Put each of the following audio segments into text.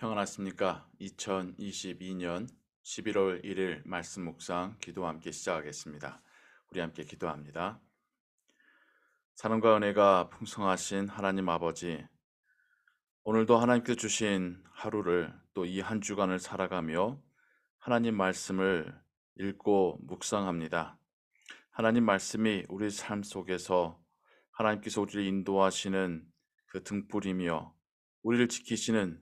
평안하십니까? 2022년 11월 1일 말씀 묵상 기도와 함께 시작하겠습니다. 우리 함께 기도합니다. 사랑과 은혜가 풍성하신 하나님 아버지, 오늘도 하나님께서 주신 하루를 또 이 한 주간을 살아가며 하나님 말씀을 읽고 묵상합니다. 하나님 말씀이 우리 삶 속에서 하나님께서 우리를 인도하시는 그 등불이며 우리를 지키시는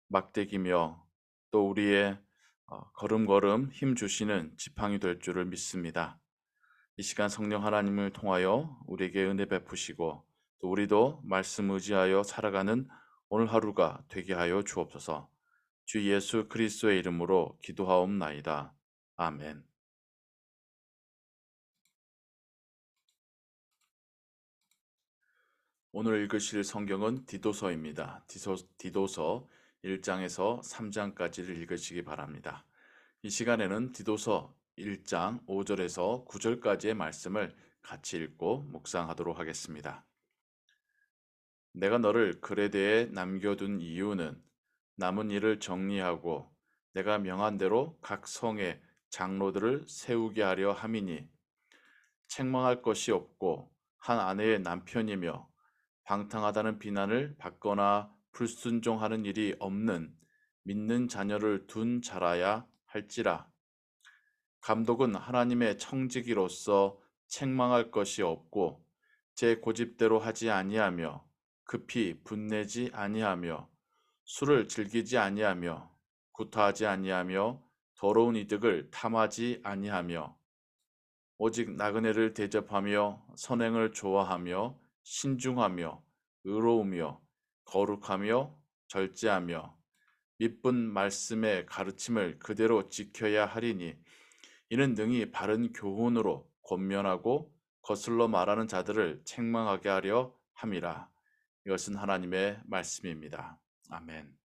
막대기며 또 우리의 걸음걸음 힘 주시는 지팡이 될 줄을 믿습니다. 이 시간 성령 하나님을 통하여 우리에게 은혜 베푸시고 또 우리도 말씀 의지하여 살아가는 오늘 하루가 되게 하여 주옵소서. 주 예수 그리스도의 이름으로 기도하옵나이다. 아멘. 오늘 읽으실 성경은 디도서입니다. 디도서 1장에서 3장까지를 읽으시기 바랍니다. 이 시간에는 디도서 1장 5절에서 9절까지의 말씀을 같이 읽고 묵상하도록 하겠습니다. 내가 너를 그레데에 남겨둔 이유는 남은 일을 정리하고 내가 명한 대로 각 성에 장로들을 세우게 하려 함이니 책망할 것이 없고 한 아내의 남편이며 방탕하다는 비난을 받거나 불순종하는 일이 없는 믿는 자녀를 둔 자라야 할지라. 감독은 하나님의 청지기로서 책망할 것이 없고 제 고집대로 하지 아니하며 급히 분내지 아니하며 술을 즐기지 아니하며 구타하지 아니하며 더러운 이득을 탐하지 아니하며 오직 나그네를 대접하며 선행을 좋아하며 신중하며 의로우며 거룩하며 절제하며 믿은 말씀의 가르침을 그대로 지켜야 하리니 이는 능히 바른 교훈으로 권면하고 거슬러 말하는 자들을 책망하게 하려 함이라. 이것은 하나님의 말씀입니다. 아멘.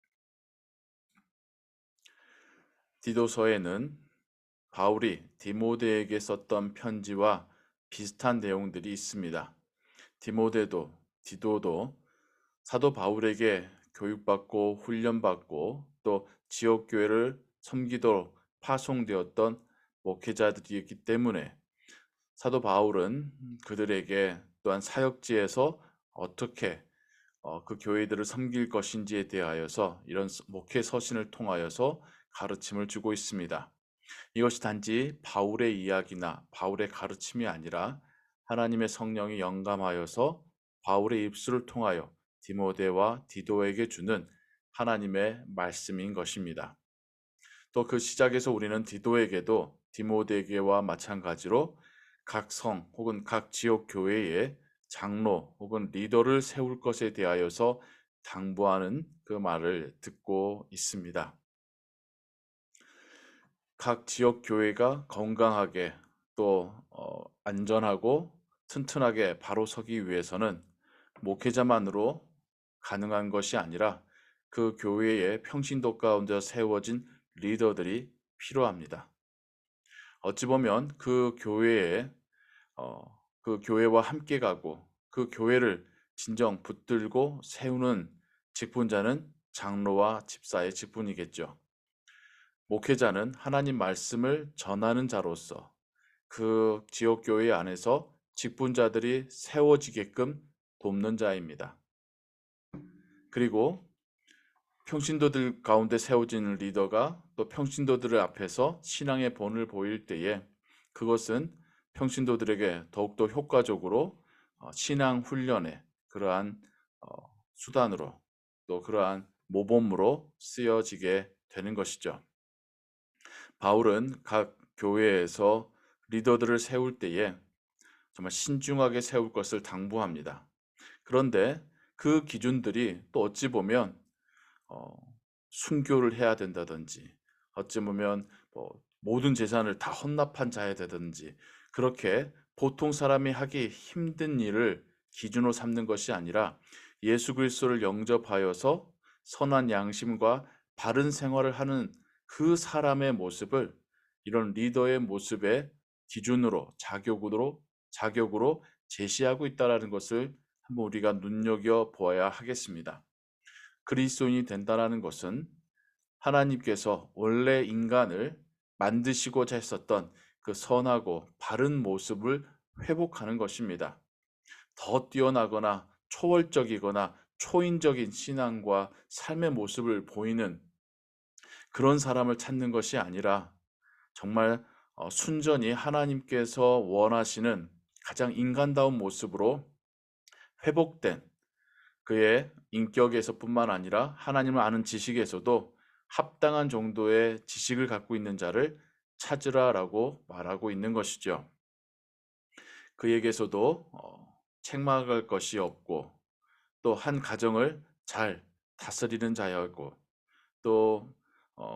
디도서에는 바울이 디모데에게 썼던 편지와 비슷한 내용들이 있습니다. 디도도 사도 바울에게 교육받고 훈련받고 또 지역교회를 섬기도록 파송되었던 목회자들이었기 때문에 사도 바울은 그들에게 또한 사역지에서 어떻게 그 교회들을 섬길 것인지에 대하여서 이런 목회 서신을 통하여서 가르침을 주고 있습니다. 이것이 단지 바울의 이야기나 바울의 가르침이 아니라 하나님의 성령이 영감하여서 바울의 입술을 통하여 디모데와 디도에게 주는 하나님의 말씀인 것입니다. 또 그 시작에서 우리는 디도에게도 디모데에게와 마찬가지로 각 성 혹은 각 지역 교회에 장로 혹은 리더를 세울 것에 대하여서 당부하는 그 말을 듣고 있습니다. 각 지역 교회가 건강하게 또 안전하고 튼튼하게 바로 서기 위해서는 목회자만으로 가능한 것이 아니라 그 교회의 평신도 가운데 세워진 리더들이 필요합니다. 어찌 보면 그 교회와 함께 가고 그 교회를 진정 붙들고 세우는 직분자는 장로와 집사의 직분이겠죠. 목회자는 하나님 말씀을 전하는 자로서 그 지역 교회 안에서 직분자들이 세워지게끔 돕는 자입니다. 그리고 평신도들 가운데 세워진 리더가 또 평신도들을 앞에서 신앙의 본을 보일 때에 그것은 평신도들에게 더욱더 효과적으로 신앙 훈련의 그러한 수단으로 또 그러한 모범으로 쓰여지게 되는 것이죠. 바울은 각 교회에서 리더들을 세울 때에 정말 신중하게 세울 것을 당부합니다. 그런데 그 기준들이 또 어찌 보면 어, 순교를 해야 된다든지 어찌 보면 모든 재산을 다 헌납한 자야 되든지 그렇게 보통 사람이 하기 힘든 일을 기준으로 삼는 것이 아니라 예수 그리스도를 영접하여서 선한 양심과 바른 생활을 하는 그 사람의 모습을 이런 리더의 모습의 기준으로 자격으로 제시하고 있다는 것을 한번 우리가 눈여겨 보아야 하겠습니다. 그리스도인이 된다는 것은 하나님께서 원래 인간을 만드시고자 했었던 그 선하고 바른 모습을 회복하는 것입니다. 더 뛰어나거나 초월적이거나 초인적인 신앙과 삶의 모습을 보이는 그런 사람을 찾는 것이 아니라 정말 순전히 하나님께서 원하시는 가장 인간다운 모습으로 회복된 그의 인격에서뿐만 아니라 하나님을 아는 지식에서도 합당한 정도의 지식을 갖고 있는 자를 찾으라라고 말하고 있는 것이죠. 그에게서도 책망할 것이 없고 또 한 가정을 잘 다스리는 자였고 또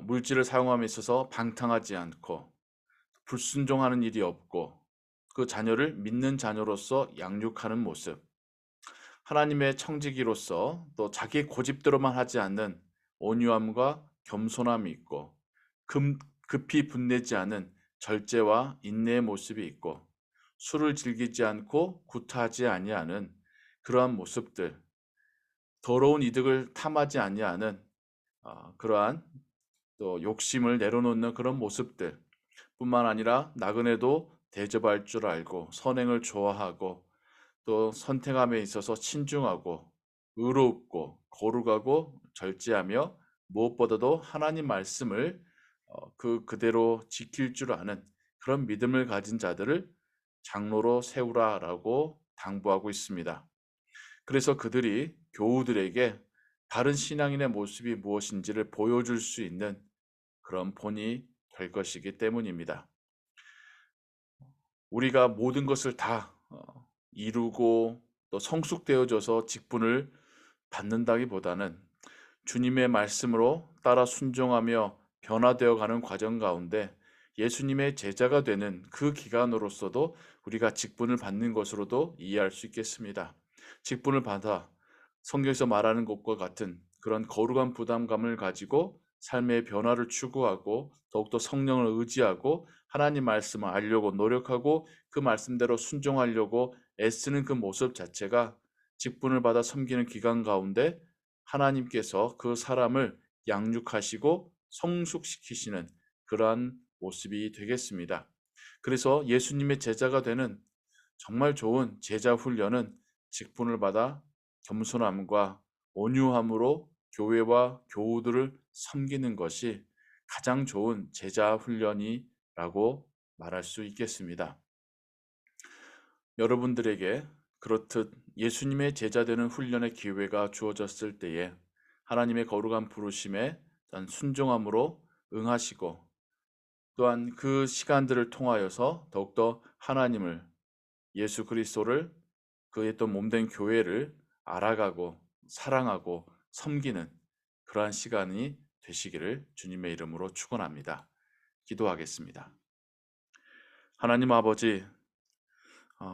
물질을 사용함에 있어서 방탕하지 않고 불순종하는 일이 없고 그 자녀를 믿는 자녀로서 양육하는 모습, 하나님의 청지기로서 또 자기 고집대로만 하지 않는 온유함과 겸손함이 있고 급히 분내지 않은 절제와 인내의 모습이 있고 술을 즐기지 않고 구타하지 아니하는 그러한 모습들, 더러운 이득을 탐하지 아니하는 그러한 또 욕심을 내려놓는 그런 모습들 뿐만 아니라 나그네도 대접할 줄 알고 선행을 좋아하고 또 선택함에 있어서 신중하고 의롭고 거룩하고 절제하며 무엇보다도 하나님 말씀을 그대로 지킬 줄 아는 그런 믿음을 가진 자들을 장로로 세우라라고 당부하고 있습니다. 그래서 그들이 교우들에게 바른 신앙인의 모습이 무엇인지를 보여줄 수 있는 그런 본이 될 것이기 때문입니다. 우리가 모든 것을 다 이루고 또 성숙되어져서 직분을 받는다기보다는 주님의 말씀으로 따라 순종하며 변화되어 가는 과정 가운데 예수님의 제자가 되는 그 기간으로서도 우리가 직분을 받는 것으로도 이해할 수 있겠습니다. 직분을 받아 성경에서 말하는 것과 같은 그런 거룩한 부담감을 가지고 삶의 변화를 추구하고 더욱더 성령을 의지하고 하나님 말씀을 알려고 노력하고 그 말씀대로 순종하려고 애쓰는 그 모습 자체가 직분을 받아 섬기는 기간 가운데 하나님께서 그 사람을 양육하시고 성숙시키시는 그러한 모습이 되겠습니다. 그래서 예수님의 제자가 되는 정말 좋은 제자 훈련은 직분을 받아 겸손함과 온유함으로 교회와 교우들을 섬기는 것이 가장 좋은 제자 훈련이라고 말할 수 있겠습니다. 여러분들에게 그렇듯 예수님의 제자 되는 훈련의 기회가 주어졌을 때에 하나님의 거룩한 부르심에 순종함으로 응하시고 또한 그 시간들을 통하여서 더욱더 하나님을 예수 그리스도를 그의 또 몸된 교회를 알아가고 사랑하고 섬기는 그러한 시간이 되시기를 주님의 이름으로 축원합니다. 기도하겠습니다. 하나님 아버지,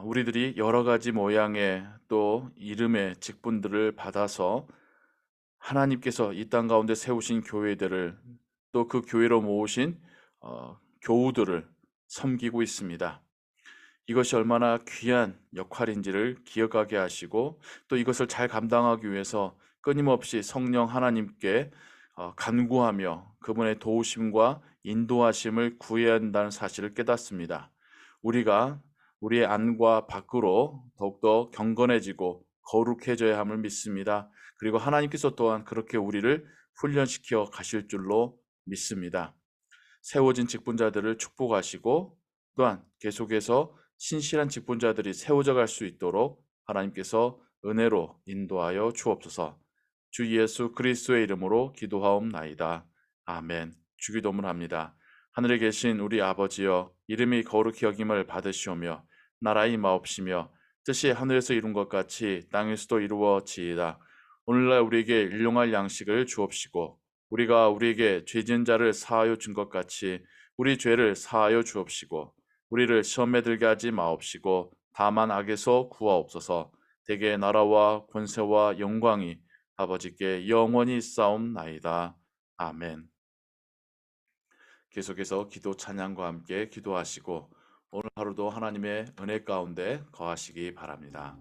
우리들이 여러 가지 모양의 또 이름의 직분들을 받아서 하나님께서 이 땅 가운데 세우신 교회들을 또 그 교회로 모으신 교우들을 섬기고 있습니다. 이것이 얼마나 귀한 역할인지를 기억하게 하시고 또 이것을 잘 감당하기 위해서 끊임없이 성령 하나님께 간구하며 그분의 도우심과 인도하심을 구해야 한다는 사실을 깨닫습니다. 우리가 우리의 안과 밖으로 더욱더 경건해지고 거룩해져야 함을 믿습니다. 그리고 하나님께서 또한 그렇게 우리를 훈련시켜 가실 줄로 믿습니다. 세워진 직분자들을 축복하시고 또한 계속해서 신실한 직분자들이 세워져 갈 수 있도록 하나님께서 은혜로 인도하여 주옵소서. 주 예수 그리스도의 이름으로 기도하옵나이다. 아멘. 주기도문 합니다. 하늘에 계신 우리 아버지여, 이름이 거룩히 여김을 받으시오며 나라의 임하옵시며 뜻이 하늘에서 이룬 것 같이 땅에서도 이루어지이다. 오늘날 우리에게 일용할 양식을 주옵시고 우리가 우리에게 죄진 자를 사하여 준 것 같이 우리 죄를 사하여 주옵시고 우리를 시험에 들게 하지 마옵시고 다만 악에서 구하옵소서. 대개 나라와 권세와 영광이 아버지께 영원히 있사옵나이다. 아멘. 계속해서 기도 찬양과 함께 기도하시고 오늘 하루도 하나님의 은혜 가운데 거하시기 바랍니다.